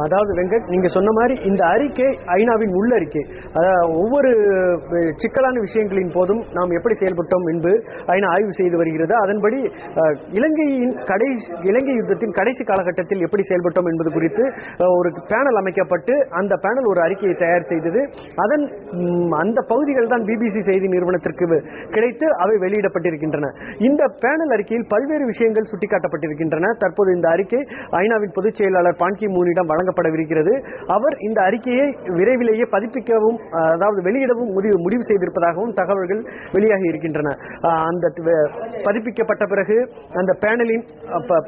அதாவது வெங்கட், நீங்க சொன்ன மாதிரி இந்த அறிக்கை ஐநாவின் உள்ளறிக்கை. ஒவ்வொரு சிக்கலான விஷயங்களின் போதும் நாம் எப்படி செயல்பட்டோம் என்று ஐநா ஆய்வு செய்து வருகிறது. அதன்படி இலங்கை யுத்தத்தின் கடைசி காலகட்டத்தில் எப்படி செயல்பட்டோம் என்பது குறித்து ஒரு பேனல் அமைக்கப்பட்டு அந்த பேனல் ஒரு அறிக்கையை தயார் செய்தது. அந்த பகுதிகள் தான் பிபிசி செய்தி நிறுவனத்திற்கு கிடைத்து அவை வெளியிடப்பட்டிருக்கின்றன. இந்த பேனல் அறிக்கையில் பல்வேறு விஷயங்கள் சுட்டிக்காட்டப்பட்டிருக்கின்றன. தற்போது இந்த அறிக்கை ஐநாவின் பொதுச் செயலாளர் பான் கி மூனிடம் வழங்கப்படவிருக்கிறது. அவர் இந்த அறிக்கையை விரைவிலேயே பதிப்பிக்கவும், அதாவது வெளியிடவும் முடிவு செய்திருப்பதாகவும் தகவல்கள் வெளியாகி இருக்கின்றன. அந்த பதிப்பிக்கப்பட்ட பிறகு அந்த பேனலின்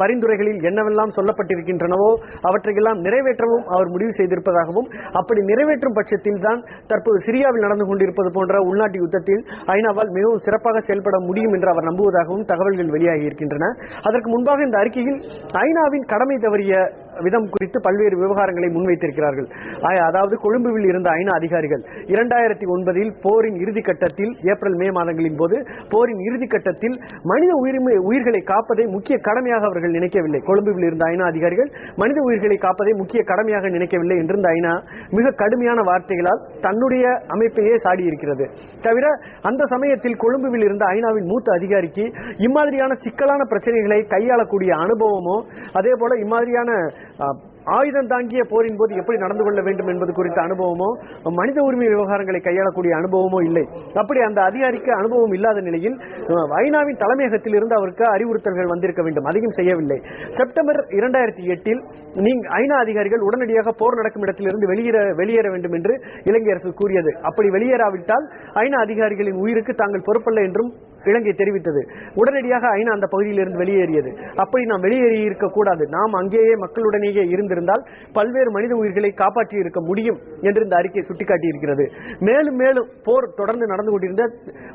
பரிந்துரைகளில் என்னவெல்லாம் சொல்லப்பட்டிருக்கின்றனவோ அவற்றையெல்லாம் நிறைவேற்றவும் அவர் முடிவு செய்திருப்பதாகவும், அப்படி நிறைவேற்றும் பட்சத்தில் தான் தற்போது சிரியாவில் நடந்து கொண்டிருப்பது போன்ற உள்நாட்டு யுத்தத்தில் ஐநாவால் மிகவும் சிறப்பாக செயல்பட முடியும் என்று அவர் நம்புவதாகவும் தகவல்கள் வெளியாகி இருக்கின்றன. அதற்கு முன்பாக இந்த அறிக்கையில் ஐநாவின் கடமை தவறிய விதம் குறித்து பல்வேறு விவகாரங்களை முன்வைத்திருக்கிறார்கள். அதாவது கொழும்புவில் இருந்த ஐநா அதிகாரிகள் 2009 போரின் இறுதி கட்டத்தில், ஏப்ரல் மே மாதங்களின் போது போரின் இறுதி கட்டத்தில் மனித உயிர்களை காப்பதை முக்கிய கடமையாக அவர்கள் நினைக்கவில்லை. கொழும்புவில் இருந்த ஐநா அதிகாரிகள் மனித உயிர்களை காப்பதை முக்கிய கடமையாக நினைக்கவில்லை என்றிருந்த ஐநா மிக கடுமையான வார்த்தைகளால் தன்னுடைய அமைப்பையே சாடியிருக்கிறது. தவிர அந்த சமயத்தில் கொழும்புவில் இருந்த ஐநாவின் மூத்த அதிகாரிக்கு இம்மாதிரியான சிக்கலான பிரச்சனைகளை கையாளக்கூடிய அனுபவமோ, அதே போல இம்மாதிரியான ஆயுதம் தாங்கிய போரின் போது எப்படி நடந்து கொள்ள வேண்டும் என்பது குறித்த அனுபவமோ, மனித உரிமை விவகாரங்களை கையாளக்கூடிய அனுபவமோ இல்லை. அப்படி அந்த அதிகாரிக்கு அனுபவம் இல்லாத நிலையில் ஐநாவின் தலைமையகத்தில் இருந்து அவருக்கு அறிவுறுத்தல்கள் வந்திருக்க வேண்டும். அதையும் செய்யவில்லை. செப்டம்பர் 2008 ஐநா அதிகாரிகள் உடனடியாக போர் நடக்கும் இடத்திலிருந்து வெளியேற வேண்டும் என்று இலங்கை அரசு கூறியது. அப்படி வெளியேறாவிட்டால் ஐநா அதிகாரிகளின் உயிருக்கு தாங்கள் பொறுப்பல்ல என்றும் இலங்கை தெரிவித்தது. உடனடியாக ஐநா அந்த பகுதியில் இருந்து வெளியேறியது. அப்படி நாம் வெளியேறி இருக்க கூடாது, நாம் அங்கேயே மக்களுடனேயே இருந்திருந்தால் பல்வேறு மனித உயிர்களை காப்பாற்றி இருக்க முடியும் என்று இந்த அறிக்கை சுட்டிக்காட்டியிருக்கிறது. மேலும் மேலும் போர் தொடர்ந்து நடந்து கொண்டிருந்த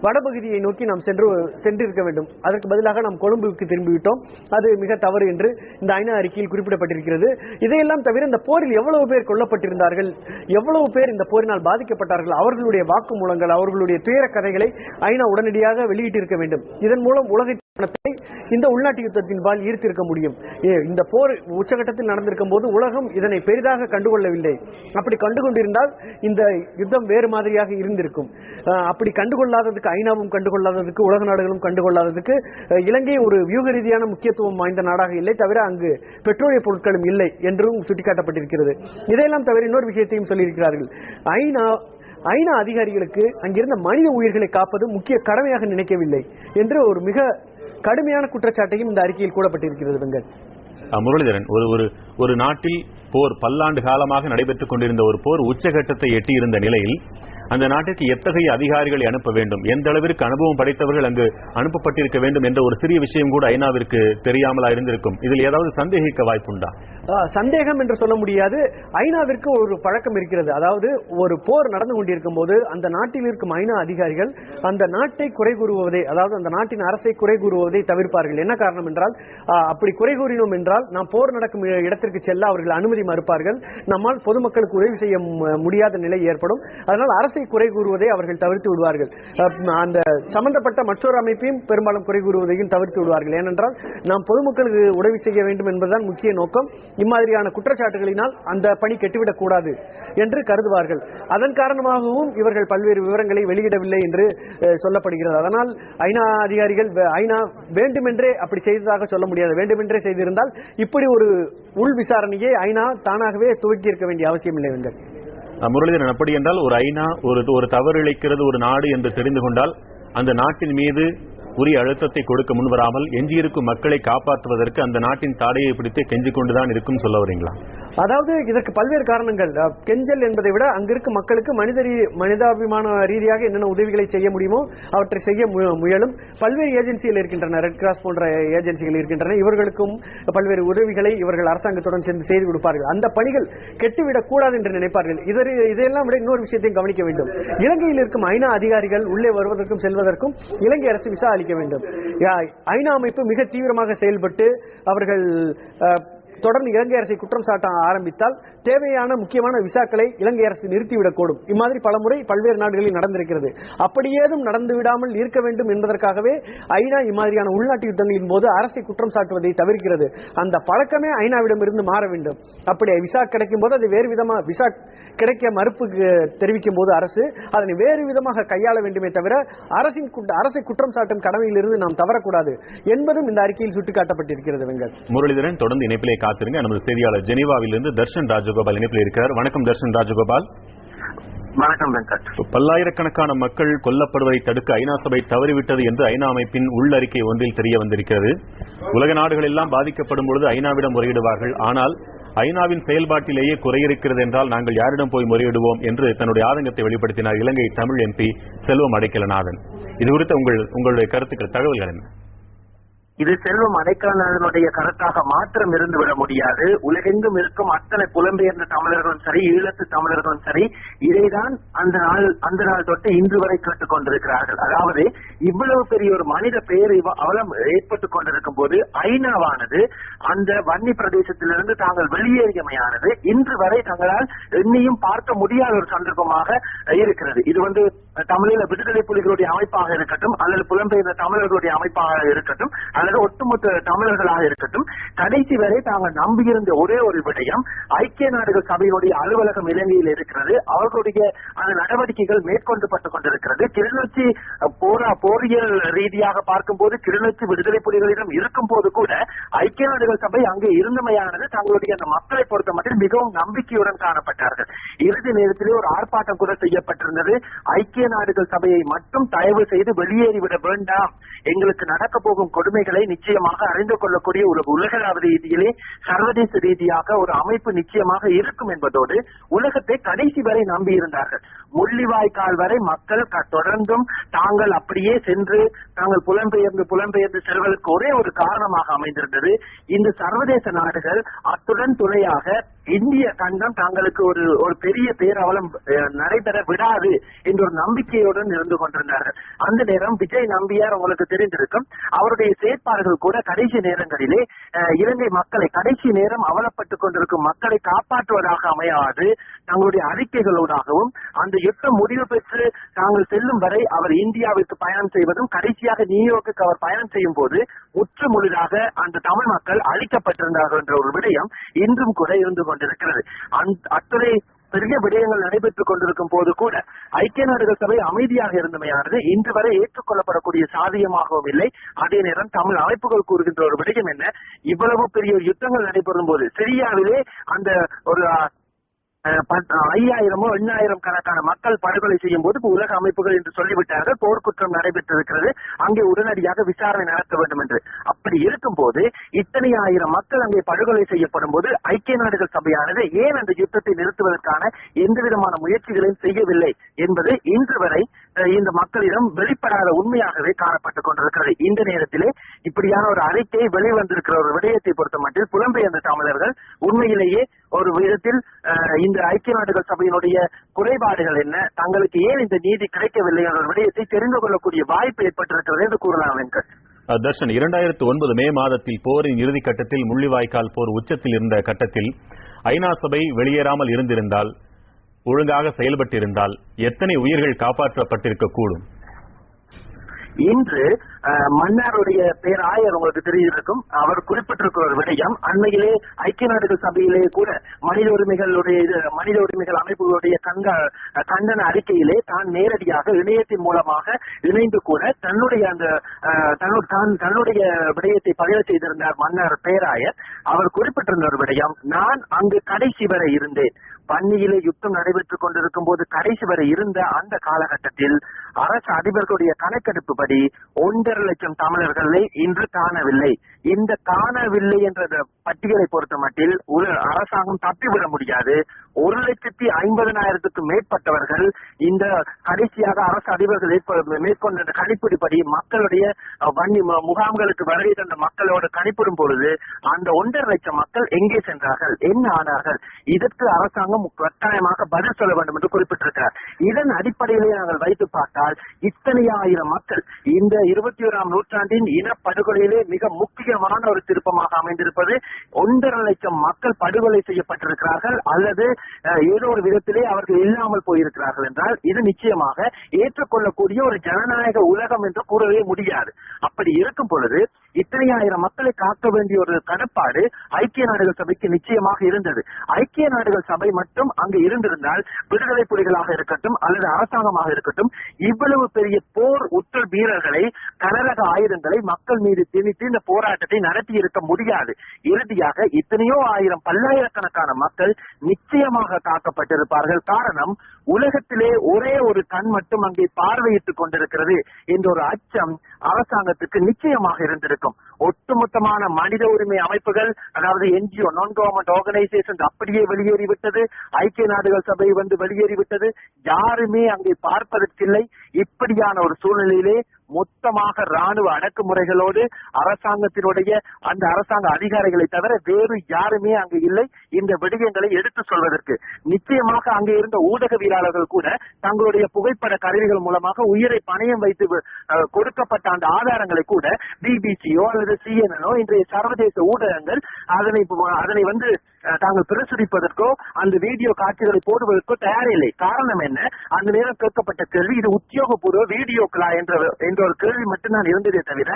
வடபகுதியை நோக்கி நாம் சென்றிருக்க வேண்டும். அதற்கு பதிலாக நாம் கொழும்புக்கு திரும்பிவிட்டோம். அது மிக தவறு என்று இந்த ஐநா அறிக்கையில் குறிப்பிடப்பட்டிருக்கிறது. இதையெல்லாம் தவிர இந்த போரில் எவ்வளவு பேர் கொல்லப்பட்டிருந்தார்கள், எவ்வளவு பேர் இந்த போரினால் பாதிக்கப்பட்டார்கள், அவர்களுடைய வாக்குமூலங்கள், அவர்களுடைய துயர கதைகளை ஐநா உடனடியாக வெளியிட்டு இருக்க வேண்டும். இதன் மூலம் உலகத்தை இந்த உள்நாட்டு யுத்தத்தின் பால் ஈர்த்திருக்க முடியும். இந்த போர் உச்சகட்டத்தில் நடந்திருக்கும் போது உலகம் இதனை பெரிதாக கண்டுகொள்ளவில்லை. அப்படி கண்டுகொண்டிருந்தால் இந்த யுத்தம் வேறு மாதிரியாக இருந்திருக்கும். அப்படி கண்டுகொள்ளாததுக்கு, ஐநாவும் கண்டுகொள்ளாததுக்கு, உலக நாடுகளும் கண்டுகொள்ளாததுக்கு இலங்கை ஒரு வியூக ரீதியான முக்கியத்துவம் வாய்ந்த நாடாக இல்லை. தவிர அங்கு பெட்ரோலிய பொருட்களும் இல்லை என்றும் சுட்டிக்காட்டப்பட்டிருக்கிறது. இதையெல்லாம் தவிர இன்னொரு விஷயத்தையும் சொல்லியிருக்கிறார்கள். ஐநா அதிகாரிகளுக்கு அங்கிருந்த மனித உயிர்களை காப்பது முக்கிய கடமையாக நினைக்கவில்லை என்று ஒரு மிக கடுமையான குற்றச்சாட்டையும் இந்த அறிக்கையில் கூறப்பட்டிருக்கிறது. முரளிதரன், ஒரு நாட்டில் போர் பல்லாண்டு காலமாக நடைபெற்றுக் கொண்டிருந்த ஒரு போர் உச்சகட்டத்தை எட்டியிருந்த நிலையில் அந்த நாட்டிற்கு எத்தகைய அதிகாரிகளை அனுப்ப வேண்டும், எந்த அளவிற்கு அனுபவம் படைத்தவர்கள் அங்கு அனுப்பப்பட்டிருக்க வேண்டும் என்ற ஒரு சிறிய விஷயம் கூட ஐநாவிற்கு தெரியாமலா இருந்திருக்கும். இதில் ஏதாவது சந்தேகிக்க வாய்ப்புண்டா? சந்தேகம் என்று சொல்ல முடியாது. ஐநாவிற்கு ஒரு பழக்கம் இருக்கிறது. அதாவது ஒரு போர் நடந்து கொண்டிருக்கும் போது அந்த நாட்டில் இருக்கும் ஐநா அதிகாரிகள் அந்த நாட்டை குறை கூறுவதை, அதாவது அந்த நாட்டின் அரசை குறை கூறுவதை தவிர்ப்பார்கள். என்ன காரணம் என்றால், அப்படி குறை கூறினோம் என்றால் நாம் போர் நடக்கும் இடத்திற்கு செல்ல அவர்கள் அனுமதி மறுப்பார்கள். நம்மால் பொதுமக்களுக்கு உதவி செய்ய முடியாத நிலை ஏற்படும். அதனால் அரசை குறை கூறுவதை அவர்கள் தவிர்த்து விடுவார்கள். அந்த சம்பந்தப்பட்ட மற்றொரு அமைப்பையும் பெரும்பாலும் குறை கூறுவதையும் தவிர்த்து விடுவார்கள். ஏனென்றால் நாம் பொதுமக்களுக்கு உதவி செய்ய வேண்டும் என்பதுதான் முக்கிய நோக்கம். இம்மாதிரியான குற்றச்சாட்டுகளினால் அந்த பணி கெட்டுவிடக் கூடாது என்று கருதுவார்கள். அதன் காரணமாகவும் இவர்கள் பல்வேறு விவரங்களை வெளியிடவில்லை என்று சொல்லப்படுகிறது. அதனால் ஐநா அதிகாரிகள் ஐநா வேண்டுமென்றே அப்படி செய்ததாக சொல்ல முடியாது. வேண்டுமென்றே செய்திருந்தால் இப்படி ஒரு உள் விசாரணையை ஐநா தானாகவே துவக்கி இருக்க வேண்டிய அவசியம் இல்லை. முரளிதரன், அப்படி என்றால் ஒரு ஐநா ஒரு தவறு இழைக்கிறது ஒரு நாடு என்று தெரிந்து கொண்டால் அந்த நாட்டின் மீது உரிய அழுத்தத்தை கொடுக்க முன்வராமல் எஞ்சியிருக்கும் மக்களை காப்பாற்றுவதற்கு அந்த நாட்டின் தாடையை பிடித்து கெஞ்சிக் கொண்டுதான் இருக்கும் சொல்ல வரீங்களா? அதாவது இதற்கு பல்வேறு காரணங்கள். கெஞ்சல் என்பதை விட அங்கிருக்கும் மக்களுக்கு மனிதாபிமான ரீதியாக என்னென்ன உதவிகளை செய்ய முடியுமோ அவற்றை செய்ய முயலும். பல்வேறு ஏஜென்சிகள் இருக்கின்றன, ரெட் கிராஸ் போன்ற ஏஜென்சிகள் இருக்கின்றன. இவர்களுக்கும் பல்வேறு உதவிகளை இவர்கள் அரசாங்கத்துடன் சேர்ந்து செய்து கொடுப்பார்கள். அந்த பணிகள் கெட்டுவிடக் கூடாது என்று நினைப்பார்கள். இதையெல்லாம் விட இன்னொரு விஷயத்தையும் கவனிக்க வேண்டும். இலங்கையில் இருக்கும் ஐநா அதிகாரிகள் உள்ளே வருவதற்கும் செல்வதற்கும் இலங்கை அரசு விசா அளிக்க வேண்டும். ஐநா அமைப்பு மிக தீவிரமாக செயல்பட்டு அவர்கள் தொடர்ந்து இலங்கை அரசை குற்றம் சாட்ட ஆரம்பித்தால் தேவையான முக்கியமான விசாக்களை இலங்கை அரசு நிறுத்திவிடக்கூடும். இம்மாதிரி பலமுறை பல்வேறு நாடுகளில் நடந்திருக்கிறது. அப்படியேதும் நடந்து விடாமல் இருக்க வேண்டும் என்பதற்காகவே ஐநா இம்மாதிரியான உள்நாட்டு யுத்தங்களின் போது அரசை குற்றம் சாட்டுவதை தவிர்க்கிறது. அந்த பழக்கமே ஐநாவிடம் இருந்து மாற வேண்டும். அப்படி விசா கிடைக்கும் போது அது வேறு விதமாக விசா கிடைக்க மறுப்பு தெரிவிக்கும் போது அரசு அதனை வேறு விதமாக கையாள வேண்டுமே தவிர அரசை குற்றம் சாட்டும் கடமையிலிருந்து நாம் தவறக்கூடாது என்பதும் இந்த அறிக்கையில் சுட்டிக்காட்டப்பட்டிருக்கிறது. வெங்கட் முரளிதரன் தொடர்ந்து இணைப்பிலே காத்திருங்க. நமது செய்தியாளர் ஜெனீவாவில் இருந்து தர்ஷன் ராஜகோபால் இணைப்பில் இருக்கிறார். வணக்கம் தர்ஷன் ராஜகோபால். வணக்கம் வெங்கட். பல்லாயிரக்கணக்கான மக்கள் கொல்லப்படுவதை தடுக்க ஐநா சபை தவறிவிட்டது என்று ஐநா அமைப்பின் உள்ளறிக்கை ஒன்றில் தெரிய வந்திருக்கிறது. உலக நாடுகள் எல்லாம் பாதிக்கப்படும் பொழுது ஐநாவிடம் முறையிடுவார்கள். ஆனால் ஐநாவின் செயல்பாட்டிலேயே குறை இருக்கிறது என்றால் நாங்கள் யாரிடம் போய் முறையிடுவோம் என்று தன்னுடைய ஆதங்கத்தை வெளிப்படுத்தினார் இலங்கை தமிழ் MP செல்வம் அடைக்கலநாதன். இது குறித்த உங்களுடைய கருத்துக்கள், தகவல்கள் என்ன? இது செல்வம் அடைக்கலநாதனுடைய கருத்தாக மாத்திரம் இருந்துவிட முடியாது. உலகெங்கும் இருக்கும் அத்தனை புலம்பெயர்ந்த தமிழர்களும் சரி, ஈழத்து தமிழர்களும் சரி, இதைதான் அந்த நாள் தொட்டு இன்று வரை கேட்டுக் கொண்டிருக்கிறார்கள். அதாவது இவ்வளவு பெரிய ஒரு மனித அவலம் ஏற்பட்டுக் கொண்டிருக்கும் போது ஐநாவானது அந்த வன்னி பிரதேசத்திலிருந்து தாங்கள் வெளியேறியமையானது இன்று வரை தங்களால் எண்ணியும் பார்க்க முடியாத ஒரு சந்தர்ப்பமாக இருக்கிறது. இது தமிழீழ விடுதலை புலிகளுடைய அமைப்பாக இருக்கட்டும், அல்லது புலம்பெயர்ந்த தமிழர்களுடைய அமைப்பாக இருக்கட்டும், அல்லது ஒட்டுமொத்த தமிழர்களாக இருக்கட்டும், கடைசி வரை தாங்கள் நம்பியிருந்த ஒரே ஒரு விடயம் ஐக்கிய நாடுகள் சபையினுடைய அலுவலகம் இலங்கையில் இருக்கிறது. அவர்களுடைய அந்த நடவடிக்கைகள் மேற்கொள்ளப்பட்டுக் கொண்டிருக்கிறது. கிளிநொச்சி போரியல் ரீதியாக பார்க்கும் போது கிளிநொச்சி விடுதலை புலிகளிடம் இருக்கும் போது கூட ஐக்கிய நாடுகள் சபை அங்கே இருந்தமையானது தங்களுடைய அந்த மக்களை பொறுத்த மட்டும் மிகவும் நம்பிக்கையுடன் காணப்பட்டார்கள். இறுதி நேரத்திலே ஒரு ஆர்ப்பாட்டம் கூட செய்யப்பட்டிருந்தது. ஐக்கிய நாடுகள் சபையை மட்டும் தயவு செய்து வெளியேறிவிட வேண்டாம், எங்களுக்கு நடக்க போகும் கொடுமைகளை நிச்சயமாக அறிந்து கொள்ளக்கூடிய ஒரு உலகளாவிய ரீதியிலே சர்வதேச ரீதியாக ஒரு அமைப்பு நிச்சயமாக இருக்கும் என்பதோடு உலகத்தை கடைசி வரை நம்பியிருந்தார்கள். முள்ளிவாய்க்கால் வரை மக்கள் தொடர்ந்தும் தாங்கள் அப்படியே சென்று தாங்கள் புலம்பெயர்ந்து செல்வதற்கு ஒரே ஒரு காரணமாக அமைந்திருந்தது. இந்த சர்வதேச நாடுகள் அத்துடன் துணையாக இந்திய கண்டம் தாங்களுக்கு ஒரு பெரிய பேரவலம் நடைபெற விடாது என்ற ஒரு நம்பிக்கையுடன் இருந்து கொண்டிருந்தார்கள். அந்த நேரம் விஜய் நம்பியார் உங்களுக்கு தெரிந்திருக்கும், அவருடைய செயற்பாடுகள் கூட கடைசி நேரங்களிலே இலங்கை மக்களை கடைசி நேரம் அவலப்பட்டுக் கொண்டிருக்கும் மக்களை காப்பாற்றுவதாக அமையாது தங்களுடைய அறிக்கைகளோடாகவும் அந்த யுத்தம் முடிவு பெற்று தாங்கள் செல்லும் வரை அவர் இந்தியாவிற்கு பயணம் செய்வதும் கடைசியாக நியூயார்க்கு அவர் பயணம் செய்யும் போது முற்று முழுதாக அந்த தமிழ் மக்கள் அழிக்கப்பட்டிருந்தார்கள் என்ற ஒரு விடயம் இன்றும் கூட இருந்து கொண்டிருக்கிறது. அத்துறை பெரிய விடயங்கள் நடைபெற்றுக் கொண்டிருக்கும் போது கூட ஐக்கிய நாடுகள் சபை அமைதியாக இருந்தமையானது இன்று வரை ஏற்றுக்கொள்ளப்படக்கூடிய சாதியமாகவும் இல்லை. அதே நேரம் தமிழ் அமைப்புகள் கூறுகின்ற ஒரு விடயம் என்ன, இவ்வளவு பெரிய யுத்தங்கள் நடைபெறும் போது சிரியாவிலே அந்த ஒரு 5000 8,000 கணக்கான மக்கள் படுகொலை செய்யும் போது உலக அமைப்புகள் என்று சொல்லிவிட்டார்கள் போர்க்குற்றம் நடைபெற்றிருக்கிறது, அங்கே உடனடியாக விசாரணை நடத்த வேண்டும் என்று. அப்படி இருக்கும் போது இத்தனை ஆயிரம் மக்கள் அங்கே படுகொலை செய்யப்படும் போது ஐக்கிய நாடுகள் சபையானது ஏன் அந்த யுத்தத்தை நிறுத்துவதற்கான எந்த விதமான முயற்சிகளையும் செய்யவில்லை என்பது இன்று வரை இந்த மக்களிடம் வெளிப்படாத உண்மையாகவே காணப்பட்டுக் கொண்டிருக்கிறது. இந்த நேரத்திலே இப்படியான ஒரு அறிக்கை வெளிவந்திருக்கிற ஒரு விடயத்தை பொறுத்த மட்டில் புலம்பெயர்ந்த தமிழர்கள் உண்மையிலேயே ஒரு விதத்தில் இந்த ஐக்கிய நாடுகள் சபையினுடைய குறைபாடுகள் என்ன, தங்களுக்கு ஏன் இந்த நீதி கிடைக்கவில்லை என்ற விடயத்தை தெரிந்து கொள்ளக்கூடிய வாய்ப்பு ஏற்பட்டிருக்கிறது என்று கூறலாம். வெங்கட் தர்ஷன், 2009 மே மாதத்தில் போரின் இறுதி கட்டத்தில் முள்ளிவாய்க்கால் போர் உச்சத்தில் இருந்த கட்டத்தில் ஐநா சபை வெளியேறாமல் இருந்திருந்தால், ஒழுங்காக செயல்பட்டிருந்தால் எத்தனை உயிர்கள் காப்பாற்றப்பட்டிருக்க கூடும்? இன்று மன்னாருடைய பேராயர் உங்களுக்கு தெரிந்திருக்கும், அவர் குறிப்பிட்டிருக்கிற ஒரு விடயம், அண்மையிலே ஐக்கிய நாடுகள் சபையிலே கூட மனித உரிமைகள் அமைப்புகளுடைய கண்டன அறிக்கையிலே தான் நேரடியாக இணையத்தின் மூலமாக இணைந்து கூட தன்னுடைய விடயத்தை பதிவு செய்திருந்தார் மன்னார் பேராயர். அவர் குறிப்பிட்டிருந்த ஒரு விடயம், நான் அங்கு கடைசி வரை இருந்தேன், வன்னியிலே யுத்தம் நடைபெற்றுக் கொண்டிருக்கும் போது கடைசி வரை இருந்த அந்த காலகட்டத்தில் அரசு அதிபர்களுடைய கணக்கெடுப்புப்படி 1.5 லட்சம் தமிழர்களை இன்று காணவில்லை. இந்த காணவில்லை என்ற பட்டியலை பொறுத்த மட்டில் அரசாங்கம் தப்பிவிட முடியாது. 1,50,000 மேற்பட்டவர்கள் இந்த கடைசியாக அரசு அதிபர்கள் மேற்கொண்ட கணிப்பிடுபடி மக்களுடைய வன்னி முகாம்களுக்கு வருகை தந்த மக்களோடு கணிப்பிடும் பொழுது அந்த 1.5 லட்சம் மக்கள் எங்கே சென்றார்கள், என்ன ஆனார்கள், இதற்கு அரசாங்கம் அரசாங்கம் கட்டாயமாக பதில் சொல்ல வேண்டும் என்று குறிப்பிட்டிருக்கிறார். இதன் அடிப்படையிலே நாங்கள் வைத்து பார்த்தால் இத்தனை ஆயிரம் மக்கள் இந்த 21ஆம் நூற்றாண்டின் இனப்படுகொலையிலே மிக முக்கியமான ஒரு திருப்பமாக அமைந்திருப்பது. 1.5 லட்சம் மக்கள் படுகொலை செய்யப்பட்டிருக்கிறார்கள் அல்லது ஏதோ ஒரு விதத்திலே அவர்கள் இல்லாமல் போயிருக்கிறார்கள் என்றால் இது நிச்சயமாக ஏற்றுக்கொள்ளக்கூடிய ஒரு ஜனநாயக உலகம் என்று கூறவே முடியாது. அப்படி இருக்கும் பொழுது இத்தனை ஆயிரம் மக்களை காக்க வேண்டிய ஒரு கடப்பாடு ஐக்கிய நாடுகள் சபைக்கு நிச்சயமாக இருந்தது. ஐக்கிய நாடுகள் சபை மட்டும் அங்கு இருந்திருந்தால் விடுதலை புலிகளாக இருக்கட்டும் அல்லது அரசாங்கமாக இருக்கட்டும் இவ்வளவு பெரிய போர் உற்ற வீரர்களை கனரக ஆயுதங்களை மக்கள் மீது திணித்து இந்த போராட்டத்தை நடத்தி இருக்க முடியாது. இறுதியாக இத்தனையோ ஆயிரம் பல்லாயிரக்கணக்கான மக்கள் நிச்சயமாக காக்கப்பட்டிருப்பார்கள். காரணம் உலகத்திலே ஒரே ஒரு கண் மட்டும் அங்கே பார்வையிட்டுக் கொண்டிருக்கிறது என்ற ஒரு அச்சம் அரசாங்கத்துக்கு நிச்சயமாக இருந்திருக்கும். ஒட்டுமொத்தமான மனித உரிமை அமைப்புகள், அதாவது NGO நான் கவர்மெண்ட் ஆர்கனைசேஷன் அப்படியே வெளியேறிவிட்டது. ஐக்கிய நாடுகள் சபை வெளியேறிவிட்டது. யாருமே அங்கே பார்ப்பதற்கில்லை. இப்படியான ஒரு சூழ்நிலையிலே மொத்தமாக ராணுவ அடக்குமுறைகளோடு அரசாங்கத்தினுடைய அந்த அரசாங்க அதிகாரிகளை தவிர வேறு யாருமே அங்கு இல்லை இந்த விடயங்களை எடுத்து சொல்வதற்கு. நிச்சயமாக அங்கே இருந்த ஊடகவியலாளர்கள் கூட தங்களுடைய புகைப்பட கருவிகள் மூலமாக உயிரை பணயம் வைத்து கொடுக்கப்பட்ட அந்த ஆதாரங்களை கூட பிபிசியோ அல்லது CNN இன்றைய சர்வதேச ஊடகங்கள் அதனை தாங்கள் பிரசுரிப்பதற்கோ அந்த வீடியோ காட்சிகளை போடுவதற்கோ தயாரில்லை. காரணம் என்ன? அந்த நேரம் கேட்கப்பட்ட கேள்வி இது உத்தியோகபூர்வ வீடியோக்களா என்ற ஒரு கேள்வி மட்டும்தான் இருந்ததே தவிர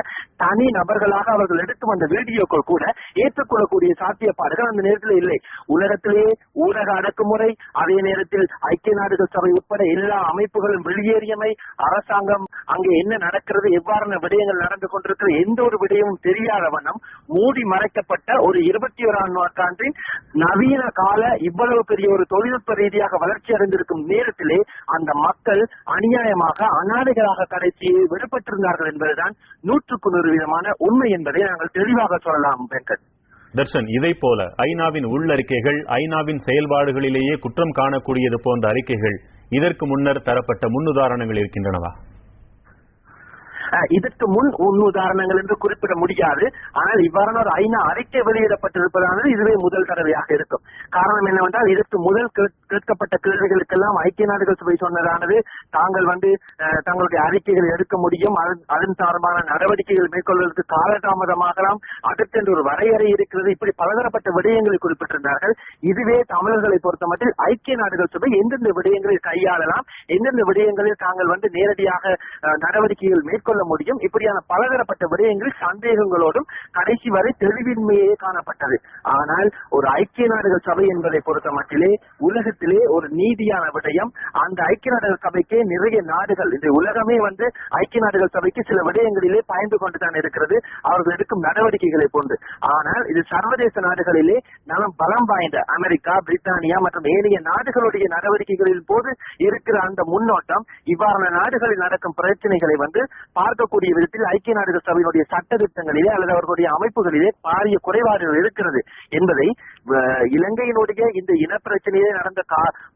தனி நபர்களாக அவர்கள் எடுத்து வந்த வீடியோக்கள் கூட ஏற்றுக்கொள்ளக்கூடிய சாத்தியப்பாடுகள் அந்த நேரத்தில் இல்லை. உலகத்திலேயே ஊடக அடக்குமுறை, அதே நேரத்தில் ஐக்கிய நாடுகள் சபை உட்பட எல்லா அமைப்புகளும் வெளியேறியமை, அரசாங்கம் அங்கே என்ன நடக்கிறது, எவ்வாறான விடயங்கள் நடந்து கொண்டிருக்கிறது எந்த ஒரு விடயமும் தெரியாத வண்ணம் மூடி மறைக்கப்பட்ட ஒரு 21ஆம் நூற்றாண்டின் நவீன கால இவ்வளவு பெரிய ஒரு தொழில்நுட்ப ரீதியாக வளர்ச்சி அடைந்திருக்கும் நேரத்திலே அந்த மக்கள் அநியாயமாக அநாதைகளாக கடைசியை விடுபட்டிருந்தார்கள் என்பதுதான் 100% உண்மை என்பதை நாங்கள் தெளிவாக சொல்லலாம். வெங்கட் தர்ஷன், இதை போல ஐநாவின் உள்ளறிக்கைகள், ஐநாவின் செயல்பாடுகளிலேயே குற்றம் காணக்கூடியது போன்ற அறிக்கைகள் இதற்கு முன்னர் தரப்பட்ட முன்னுதாரணங்கள் இருக்கின்றனவா? இதற்கு முன் உதாரணங்கள் என்று குறிப்பிட முடியாது. ஆனால் இவ்வாறான ஒரு ஐநா அறிக்கை வெளியிடப்பட்டிருப்பதானது இதுவே முதல் தடவையாக இருக்கும். காரணம் என்னவென்றால் இதற்கு முதல் கேட்கப்பட்ட கேள்விகளுக்கெல்லாம் ஐக்கிய நாடுகள் சபை சொன்னதானது தாங்கள் தங்களுடைய அறிக்கைகளை எடுக்க முடியும், அதன் சார்பான நடவடிக்கைகள் மேற்கொள்வதற்கு காலதாமதமாகலாம், அதற்கென்று ஒரு வரையறை இருக்கிறது, இப்படி பலதரப்பட்ட விடயங்களை குறிப்பிட்டிருந்தார்கள். இதுவே தமிழர்களை பொறுத்த மட்டில் ஐக்கிய நாடுகள் சபை எந்தெந்த விடயங்களில் கையாளலாம், எந்தெந்த விடயங்களில் தாங்கள் நேரடியாக நடவடிக்கைகள் மேற்கொள்ள முடியும், இப்படியான பலதரப்பட்ட விடயங்களில் சந்தேகங்களோடும் கடைசி வரை தெளிவின்மையே காணப்பட்டது. ஆனால் ஒரு ஐக்கிய நாடுகள் சபை என்பதை பொறுத்த மட்டிலே உலகத்திலே ஒரு நீதியான விடயம். அந்த ஐக்கிய நாடுகள் சபைக்கே நிறைய நாடுகள், இந்த உலகமே ஐக்கிய நாடுகள் சபைக்கு சில விடயங்களிலே பயந்து கொண்டுதான் இருக்கிறது, அவர்கள் எடுக்கும் நடவடிக்கைகளை போன்று. ஆனால் இது சர்வதேச நாடுகளிலே நலம் பலம் வாய்ந்த அமெரிக்கா, பிரித்தானியா மற்றும் ஏனைய நாடுகளுடைய நடவடிக்கைகளின் போது இருக்கிற அந்த முன்னோட்டம் இவ்வாறான நாடுகளில் நடக்கும் பிரச்சனைகளை பார்க்கக்கூடிய விதத்தில் ஐக்கிய நாடுகள் சபையினுடைய சட்ட திட்டங்களிலே அல்லது அவர்களுடைய அமைப்புகளிலே பாரிய குறைபாடுகள் இருக்கிறது என்பதை இலங்கையினுடைய இந்த இனப்பிரச்சனையிலே நடந்த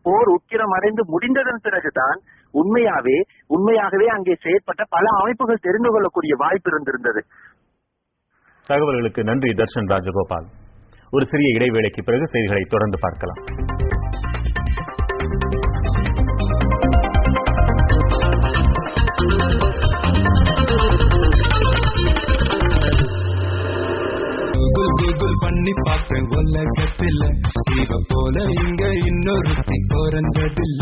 போர் உக்கிரம் அடைந்து முடிந்ததன் பிறகுதான் உண்மையாகவே அங்கே செயற்பட்ட பல அமைப்புகள் தெரிந்து கொள்ளக்கூடிய வாய்ப்பு இருந்திருந்தது. தகவல்களுக்கு நன்றி தர்ஷன் ராஜகோபால். ஒரு சிறிய இடைவேளைக்கு பிறகு செய்திகளை தொடர்ந்து பார்க்கலாம். பண்ணி பார்ப்பேன் உலகத்தில் இவ போல இங்க இன்னொருத்தி பிறந்ததில்ல.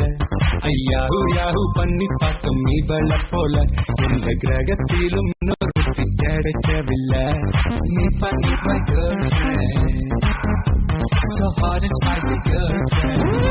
ஐயாஹூ யாஹூ பண்ணி பார்க்கும் இவள போல இந்த கிரகத்திலும் இன்னொருத்தி கிடைக்கவில்லை. நீ பண்ணி my girlfriend, so hard and spicy girlfriend.